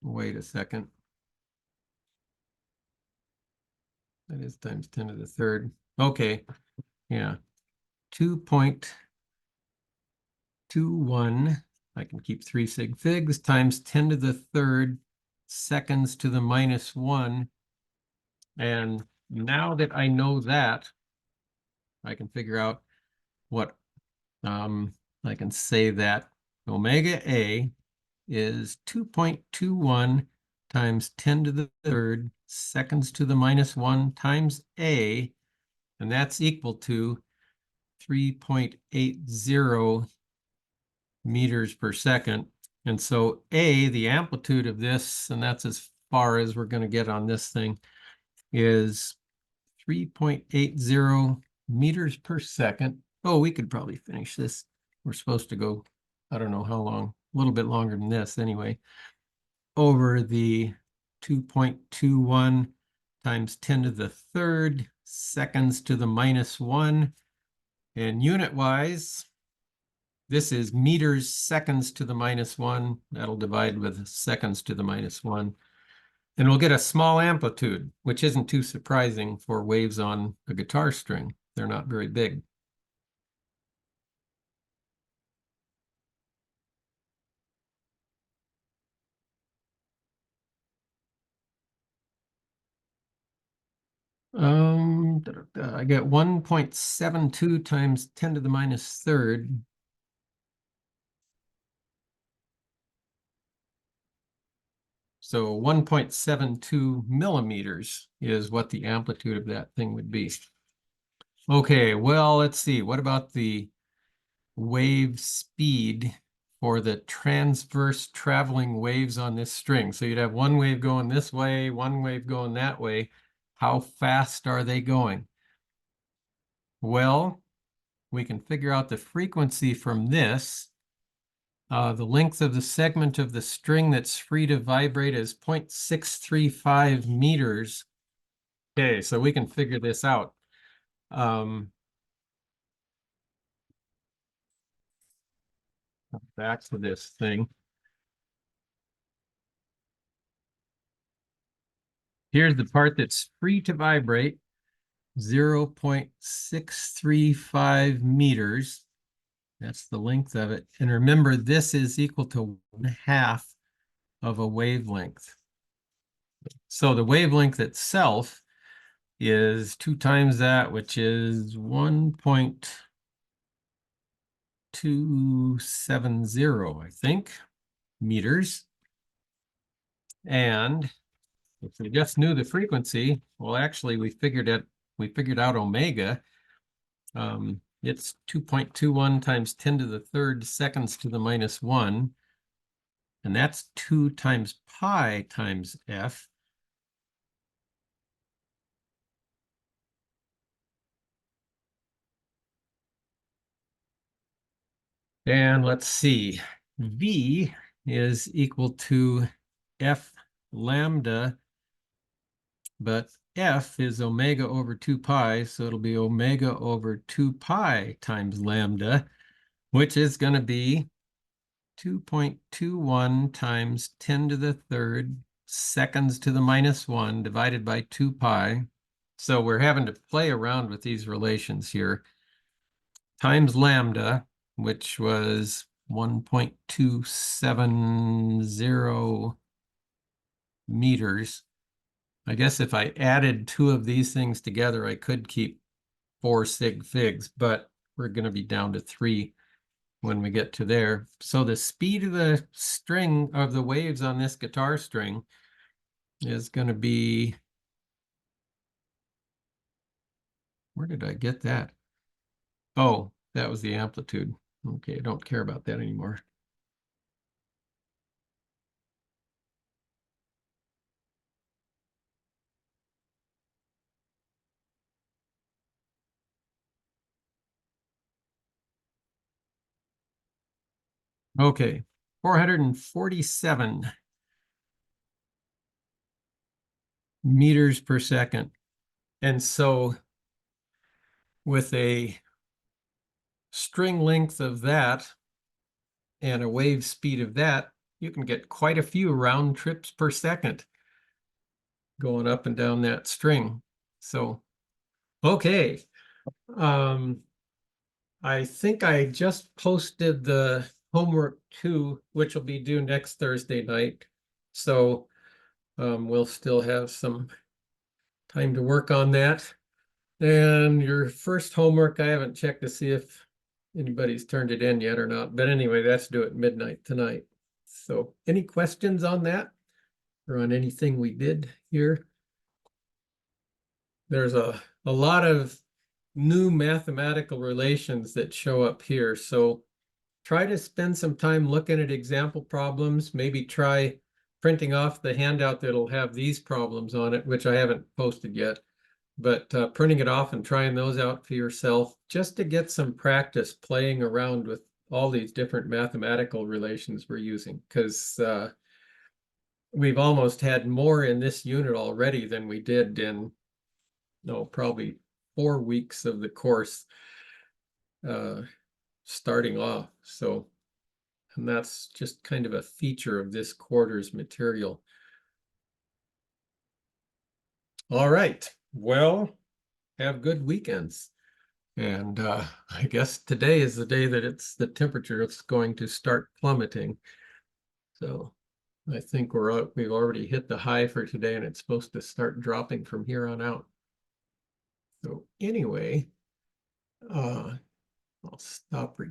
wait a second. That is times 10 to the third. Okay, yeah. 2.21, I can keep 3 sig figs, times 10 to the third seconds to the minus 1. And now that I know that, I can figure out what, I can say that omega A is 2.21 times 10 to the third seconds to the minus 1 times A, and that's equal to 3.80 meters per second. And so A, the amplitude of this, and that's as far as we're going to get on this thing, is 3.80 meters per second. Oh, we could probably finish this. We're supposed to go I don't know how long, a little bit longer than this anyway, over the 2.21 times 10 to the third seconds to the minus 1. And unit-wise, this is meters seconds to the minus 1. That'll divide with seconds to the minus 1. And we'll get a small amplitude, which isn't too surprising for waves on a guitar string. They're not very big. I get 1.72 times 10 to the minus third. So 1.72 millimeters is what the amplitude of that thing would be. Okay, well, let's see. What about the wave speed for the transverse traveling waves on this string? So you'd have one wave going this way, one wave going that way. How fast are they going? Well, we can figure out the frequency from this. The length of the segment of the string that's free to vibrate is 0.635 meters. Okay, so we can figure this out. Back to this thing. Here's the part that's free to vibrate, 0.635 meters. That's the length of it. And remember, this is equal to 1/2 of a wavelength. So the wavelength itself is 2 times that, which is 1.270, I think, meters. And if we just knew the frequency, well, actually, we figured out omega. It's 2.21 times 10 to the third seconds to the minus 1. And that's 2 times pi times f. And let's see, V is equal to F lambda, but F is omega over 2 pi, so it'll be omega over 2 pi times lambda, which is going to be 2.21 times 10 to the third seconds to the minus 1 divided by 2 pi. So we're having to play around with these relations here. Times lambda, which was 1.270 meters. I guess if I added 2 of these things together, I could keep 4 sig figs, but we're going to be down to 3 when we get to there. So the speed of the string of the waves on this guitar string is going to be, where did I get that? Oh, that was the amplitude. Okay, I don't care about that anymore. Okay, 447 meters per second. And so with a string length of that and a wave speed of that, you can get quite a few round trips per second going up and down that string. So, okay. I think I just posted the homework 2, which will be due next Thursday night. So we'll still have some time to work on that. And your first homework, I haven't checked to see if anybody's turned it in yet or not. But anyway, that's due at midnight tonight. So any questions on that or on anything we did here? There's a lot of new mathematical relations that show up here. So try to spend some time looking at example problems. Maybe try printing off the handout that'll have these problems on it, which I haven't posted yet. But printing it off and trying those out for yourself just to get some practice playing around with all these different mathematical relations we're using, because we've almost had more in this unit already than we did in, no, probably 4 weeks of the course starting off. So, and that's just kind of a feature of this quarter's material. All right, well, have good weekends. And I guess today is the day that the temperature is going to start plummeting. So I think we've already hit the high for today, and it's supposed to start dropping from here on out. So anyway, I'll stop